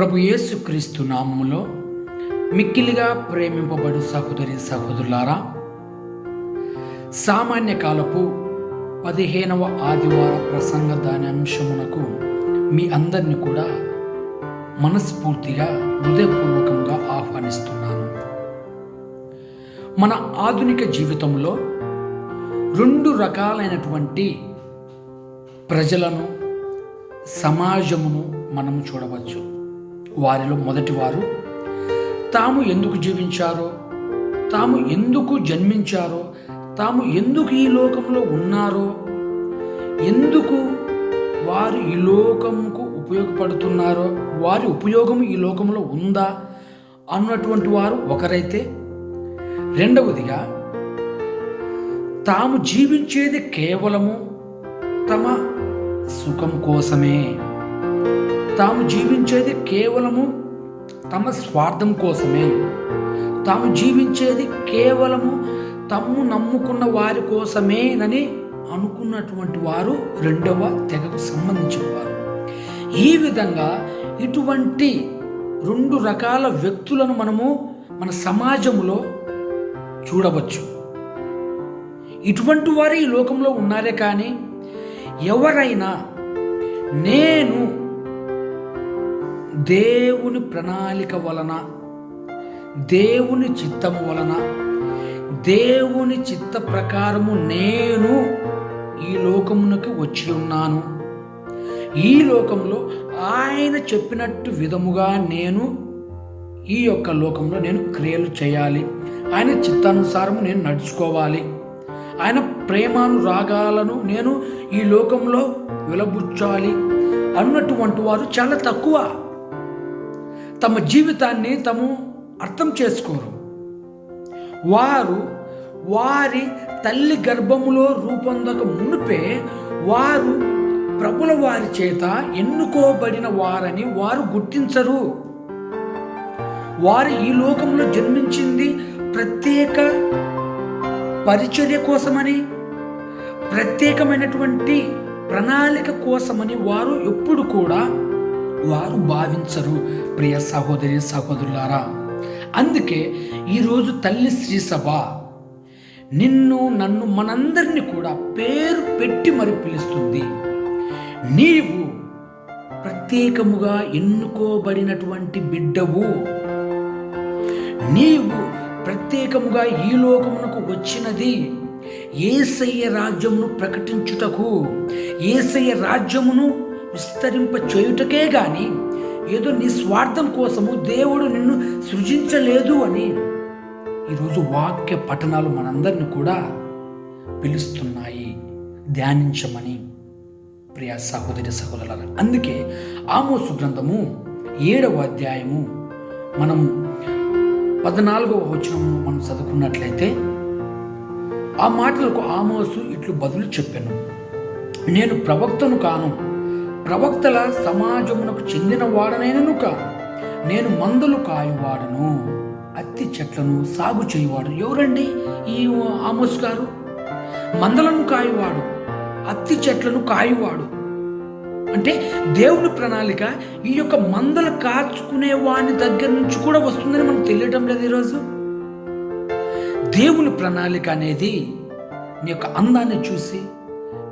ప్రభు యేసుక్రీస్తు నామములో మిక్కిలిగా ప్రేమింపబడు సహోదరి సహోదరులారా, సామాన్య కాలపు 15వ ఆదివార ప్రసంగ ధ్యానాంశమునకు మీ అందరినీ కూడా మనస్ఫూర్తిగా హృదయపూర్వకంగా ఆహ్వానిస్తున్నాను. మన ఆధునిక జీవితంలో 2 రకాలైనటువంటి ప్రజలను, సమాజమును మనం చూడవచ్చు. వారిలో మొదటివారు తాము ఎందుకు జీవించారో, తాము ఎందుకు జన్మించారో, తాము ఎందుకు ఈ లోకంలో ఉన్నారో, ఎందుకు వారు ఈ లోకముకు ఉపయోగపడుతున్నారో, వారి ఉపయోగం ఈ లోకంలో ఉందా అన్నటువంటి వారు ఒకరైతే, రెండవదిగా తాము జీవించేది కేవలము తమ సుఖం కోసమే, తాము జీవించేది కేవలము తమ స్వార్థం కోసమే, తాము జీవించేది కేవలము తమ్ము నమ్ముకున్న వారి కోసమేనని అనుకున్నటువంటి వారు రెండవ తెగకు సంబంధించిన వారు. ఈ విధంగా ఇటువంటి 2 రకాల వ్యక్తులను మనము మన సమాజంలో చూడవచ్చు. ఇటువంటి వారు ఈ లోకంలో ఉన్నారే కానీ ఎవరైనా నేను దేవుని ప్రణాళిక వలన, దేవుని చిత్తము వలన, దేవుని చిత్త ప్రకారము నేను ఈ లోకమునకు వచ్చి ఉన్నాను, ఈ లోకంలో ఆయన చెప్పినట్టు విధముగా నేను ఈ యొక్క లోకంలో నేను క్రియలు చేయాలి, ఆయన చిత్తానుసారము నేను నడుచుకోవాలి, ఆయన ప్రేమానురాగాలను నేను ఈ లోకంలో వెలబుచ్చాలి అన్నటువంటి వారు చాలా తక్కువ. తమ జీవితాన్ని తాము అర్థం చేసుకోరు. వారు వారి తల్లి గర్భములో రూపొందక మునిపే వారు ప్రభుల వారి చేత ఎన్నుకోబడిన వారని వారు గుర్తించరు. వారు ఈ లోకంలో జన్మించింది ప్రత్యేక పరిచర్య కోసమని, ప్రత్యేకమైనటువంటి ప్రణాళిక కోసమని వారు ఎప్పుడు కూడా వారు భావించరు. ప్రియ సహోదరి సహోదరులారా, అందుకే ఈరోజు తల్లి శ్రీ సభ నిన్ను నన్ను మనందరినీ కూడా పేరు పెట్టి మరి పిలుస్తుంది. నీవు ప్రత్యేకముగా ఎన్నుకోబడినటువంటి బిడ్డవు, నీవు ప్రత్యేకముగా ఈ లోకమునకు వచ్చినది యేసయ్య రాజ్యమును ప్రకటించుటకు, యేసయ్య రాజ్యమును విస్తరింప చేయుటకే గాని ఏదో నీ స్వార్థం కోసము దేవుడు నిన్ను సృజించలేదు అని ఈరోజు వాక్య పఠనాలు మనందరిని కూడా పిలుస్తున్నాయి ధ్యానించమని. ప్రియ సహోదరి సహోదరులారా, అందుకే ఆమోసు గ్రంథము 7వ అధ్యాయము మనము 14వ వచనమును మనం చదువుకున్నట్లయితే ఆ మాటలకు ఆమోసు ఇట్లు బదులు చెప్పాను, నేను ప్రవక్తను కాను, ప్రవక్తల సమాజమునకు చెందిన వాడనైనను కాను, నేను మందలు కాయువాడను, అత్తి చెట్లను సాగు చేయువాడు. ఎవరండి ఈ ఆమోసు గారు? మందలను కాయువాడు, అత్తి చెట్లను కాయువాడు. అంటే దేవుని ప్రణాళిక ఈ యొక్క మందలు కాచుకునే వాని దగ్గర నుంచి కూడా వస్తుందని మనకు తెలియటం లేదు. ఈరోజు దేవుని ప్రణాళిక అనేది నీ యొక్క అందాన్ని చూసి,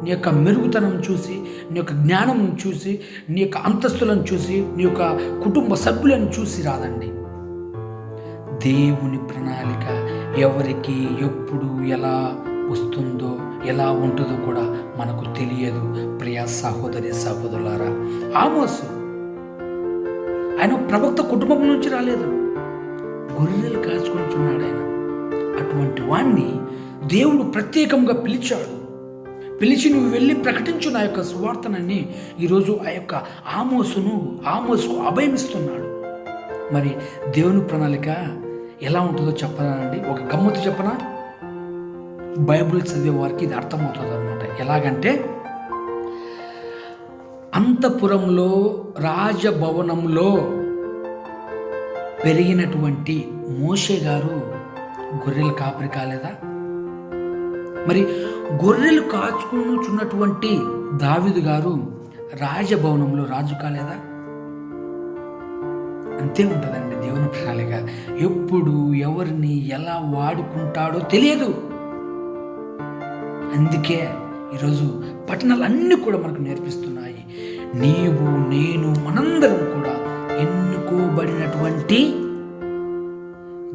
నీ యొక్క మెరుగుతనం చూసి, నీ యొక్క జ్ఞానం చూసి, నీ యొక్క అంతస్తులను చూసి, నీ యొక్క కుటుంబ సభ్యులను చూసి రాదండి. దేవుని ప్రణాళిక ఎవరికి ఎప్పుడు ఎలా వస్తుందో, ఎలా ఉంటుందో కూడా మనకు తెలియదు. ప్రియ సహోదరి సహోదరులారా, ఆమోసు ఆయన ప్రవక్త కుటుంబం నుంచి రాలేదు, గొర్రెలు కాచుకుంటున్నాడు ఆయన. అటువంటి వాణ్ణి దేవుడు ప్రత్యేకంగా పిలిచాడు. పిలిచి నువ్వు వెళ్ళి ప్రకటించు నా యొక్క సువార్తనని ఈరోజు ఆ యొక్క ఆమోసుకు అభయమిస్తున్నాడు. మరి దేవుని ప్రణాళిక ఎలా ఉంటుందో చెప్పనండి. ఒక గమ్మత్తు చెప్పనా? బైబిల్ చదివే వారికి ఇది అర్థమవుతుంది అనమాట. ఎలాగంటే, అంతఃపురంలో రాజభవనంలో పెరిగినటువంటి మోషే గారు గొర్రెలు కాపరి కాలేదా? మరి గొర్రెలు కాచుకున్నటువంటి దావీదు గారు రాజభవనంలో రాజు కాలేదా? అంతే ఉంటుందండి దేవుని ప్రణాళిక. ఎప్పుడు ఎవరిని ఎలా వాడుకుంటాడో తెలియదు. అందుకే ఈరోజు పట్టణాలన్నీ కూడా మనకు నేర్పిస్తున్నాయి. నీవు, నేను, మనందరం కూడా ఎన్నుకోబడినటువంటి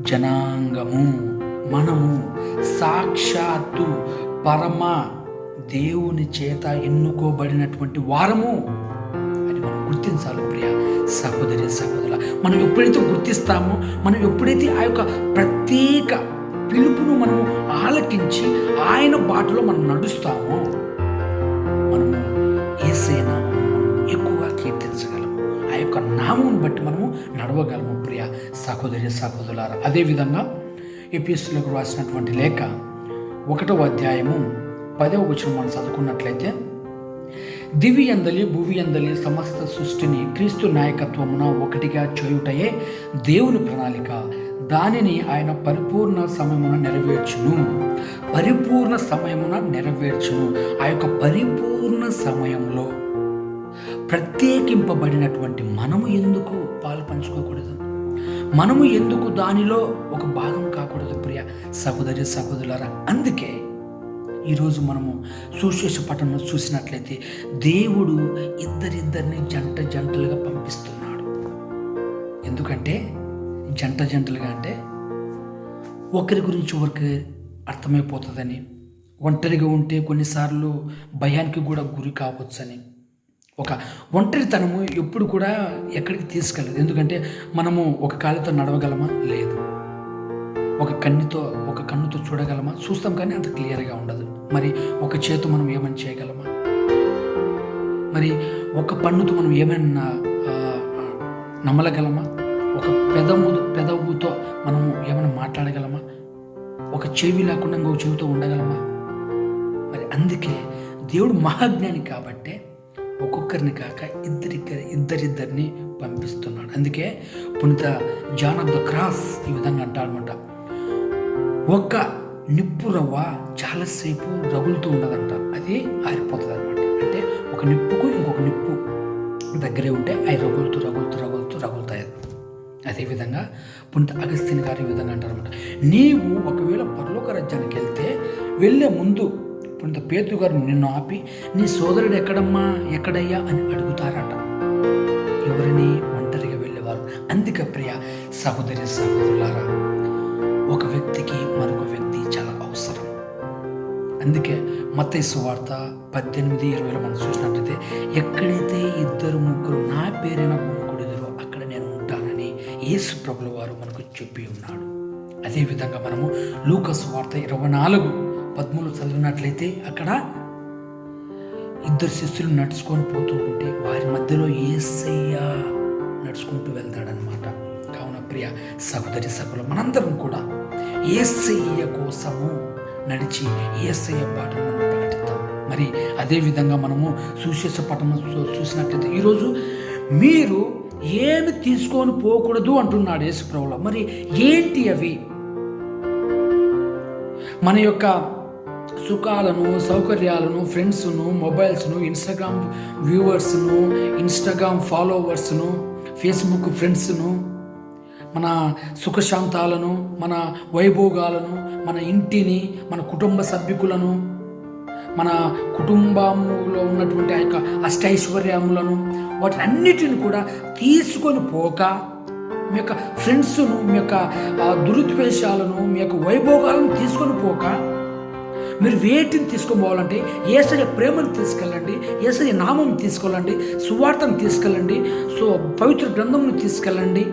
జనాంగము. మనము సాక్షాత్తు పరమ దేవుని చేత ఎన్నుకోబడినటువంటి వారము అని మనం గుర్తించాలి ప్రియ సహోదరి సహోదరుల. మనం ఎప్పుడైతే గుర్తిస్తామో, మనం ఎప్పుడైతే ఆ యొక్క ప్రత్యేక పిలుపును మనము ఆలకించి ఆయన బాటలో మనం నడుస్తామో, మనము యేసయ్య నామమును మనం ఎక్కువగా కీర్తించగలము. ఆ యొక్క నామమును బట్టి మనము నడవగలము ప్రియ సహోదరి సహోదరులారా. అదేవిధంగా ఎఫెసీయులకు రాసినటువంటి లేఖ 1వ అధ్యాయము 10వ వచనం మనం చదువుకున్నట్లయితే, దివి అందలి భువి అందలి సమస్త సృష్టిని క్రీస్తు నాయకత్వమున ఒకటిగా చేయుటయే దేవుని ప్రణాళిక. దానిని ఆయన పరిపూర్ణ సమయమున నెరవేర్చును. ఆ యొక్క పరిపూర్ణ సమయంలో ప్రత్యేకింపబడినటువంటి మనము ఎందుకు పాలు పంచుకోకూడదు? మనము ఎందుకు దానిలో ఒక భాగం కాకూడదు ప్రియ సహోదరి సహోదరులారా? అందుకే ఈరోజు మనము సువిశేష పట్టణంలో చూసినట్లయితే దేవుడు ఇద్దరిద్దరిని జంటలుగా పంపిస్తున్నాడు. ఎందుకంటే జంటలుగా అంటే ఒకరి గురించి ఒకరికి అర్థమైపోతుందని, ఒంటరిగా ఉంటే కొన్నిసార్లు భయానికి కూడా గురి కావచ్చని. ఒక ఒంటరితనము ఎప్పుడు కూడా ఎక్కడికి తీసుకెళ్ళదు. ఎందుకంటే మనము ఒక కాలితో నడవగలమా? లేదు. ఒక కన్నుతో చూడగలమా? చూస్తాం, కానీ అంత క్లియర్గా ఉండదు. మరి ఒక చేతు మనం ఏమైనా చేయగలమా? మరి ఒక పన్నుతో మనం ఏమైనా నమ్మలగలమా? ఒక పెదవుతో మనము ఏమైనా మాట్లాడగలమా? ఒక చెవి లేకుండా ఇంకొక చెవితో ఉండగలమా? మరి అందుకే దేవుడు మహాజ్ఞాని కాబట్టే ఒక్కొక్కరిని కాక ఇద్దరిద్దరిని పంపిస్తున్నాడు. అందుకే పునీత జాన్ ఆఫ్ ద క్రాస్ ఈ విధంగా అంటాడనమాట, ఒక్క నిప్పు రవ్వ చాలాసేపు రగులుతూ ఉండదంట, అది ఆరిపోతుంది అనమాట. అంటే ఒక నిప్పుకు ఇంకొక నిప్పు దగ్గరే ఉంటే అవి రగులుతాయి. అదేవిధంగా పునీత అగస్తిన్ గారు ఈ విధంగా అంటారనమాట, నీవు ఒకవేళ పరలోక రాజ్యానికి వెళ్ళే ముందు పునీత పేతురు గారు నిన్ను ఆపి, నీ సోదరుడు ఎక్కడయ్యా అని అడుగుతారట. ఎవరిని? ఒంటరిగా వెళ్ళేవారు. అందుకే ప్రియ సహోదరి సహోదరులారా, ఒక వ్యక్తికి మరొక వ్యక్తి చాలా అవసరం. అందుకే మత్తయి సువార్త 18:20 మనం చూసినట్లయితే, ఎక్కడైతే 2-3 నా పేరైన గుమికూడెదరో అక్కడ నేను ఉంటానని యేసు ప్రభుల వారు మనకు చెప్పి ఉన్నాడు. అదేవిధంగా మనము లూకా సువార్త 24:13 చదివినట్లయితే, అక్కడ 2 శిష్యులు నడుచుకొని పోతూ ఉంటే వారి మధ్యలో యేసయ్య నడుచుకుంటూ వెళ్తాడనమాట. కావున ప్రియ సహోదరి సహోదరులు, మనందరం కూడా యేసయ్య కోసము నడిచి యేసయ్య పాటను మనం ప్రకటిద్దాం. మరి అదేవిధంగా మనము సువిశేష పట్టణంలో చూసినట్లయితే ఈరోజు మీరు ఏమి తీసుకొని పోకూడదు అంటున్నాడు యేసు ప్రభువు. మరి ఏంటి అవి? మన యొక్క సుఖాలను, సౌకర్యాలను, ఫ్రెండ్స్ను, మొబైల్స్ను, ఇన్స్టాగ్రామ్ వ్యూవర్స్ను, ఇన్స్టాగ్రామ్ ఫాలోవర్స్ను, ఫేస్బుక్ ఫ్రెండ్స్ను, మన సుఖశాంతాలను, మన వైభోగాలను, మన ఇంటిని, మన కుటుంబ సభ్యులను, మన కుటుంబంలో ఉన్నటువంటి ఆ యొక్క అష్టైశ్వర్యములను, వాటినన్నిటిని కూడా తీసుకొని పోక, మీ యొక్క ఫ్రెండ్స్ను, మీ యొక్క దురుద్వేషాలను, మీ యొక్క వైభోగాలను తీసుకొని పోక, మీరు వేటిని తీసుకొని పోవాలంటే యేసయ్య ప్రేమను తీసుకెళ్ళండి, యేసయ్య నామం తీసుకెళ్ళండి, సువార్తను తీసుకెళ్ళండి, పవిత్ర గ్రంథమును తీసుకెళ్ళండి,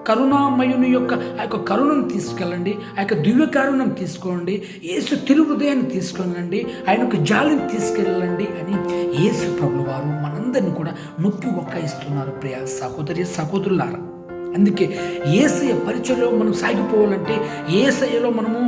కరుణామయుని యొక్క ఆ యొక్క కరుణను తీసుకెళ్ళండి, ఆ యొక్క దివ్య కారుణ్యం తీసుకోండి, యేసు తిరుహృదయాన్ని తీసుకెళ్ళండి, ఆయన యొక్క జాలిని తీసుకెళ్ళండి అని యేసు ప్రభువు వారు మనందరినీ కూడా నొక్కి ఒక్కాయిస్తున్నారు ప్రియ సహోదరి సహోదరులారా. అందుకే యేసయ్య పరిచయలో మనం సాగిపోవాలంటే, యేసయ్యలో మనము